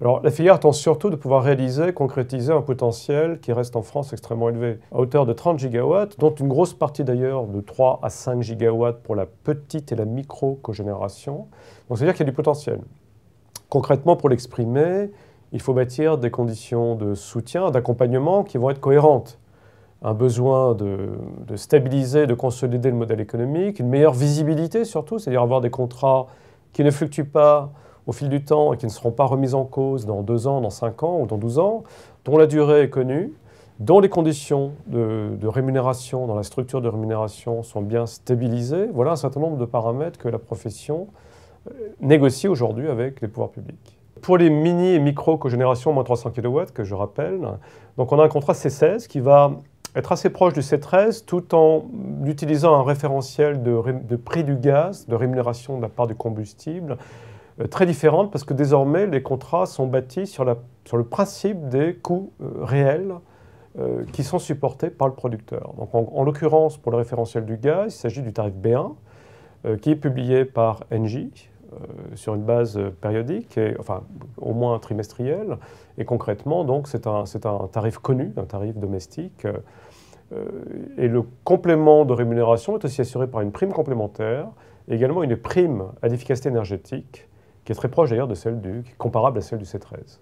Alors, la filière attend surtout de pouvoir réaliser, concrétiser un potentiel qui reste en France extrêmement élevé, à hauteur de 30 gigawatts, dont une grosse partie d'ailleurs de 3 à 5 gigawatts pour la petite et la micro-cogénération. Donc, c'est-à-dire qu'il y a du potentiel. Concrètement, pour l'exprimer, il faut bâtir des conditions de soutien, d'accompagnement qui vont être cohérentes. Un besoin de stabiliser, de consolider le modèle économique, une meilleure visibilité surtout, c'est-à-dire avoir des contrats qui ne fluctuent pas au fil du temps et qui ne seront pas remis en cause dans 2 ans, dans 5 ans ou dans 12 ans, dont la durée est connue, dont les conditions de rémunération, dans la structure de rémunération sont bien stabilisées. Voilà un certain nombre de paramètres que la profession négocie aujourd'hui avec les pouvoirs publics. Pour les mini et micro-cogénérations moins 300 kW, que je rappelle, donc on a un contrat C16 qui va être assez proche du C13 tout en utilisant un référentiel de prix du gaz, de rémunération de la part du combustible, très différente parce que désormais les contrats sont bâtis sur le principe des coûts réels qui sont supportés par le producteur. Donc en l'occurrence, pour le référentiel du gaz, il s'agit du tarif B1 qui est publié par Engie sur une base périodique, enfin au moins trimestrielle, et concrètement donc c'est un tarif connu, un tarif domestique. Et le complément de rémunération est aussi assuré par une prime complémentaire, et également une prime à l'efficacité énergétique, qui est très proche d'ailleurs de celle comparable à celle du C13.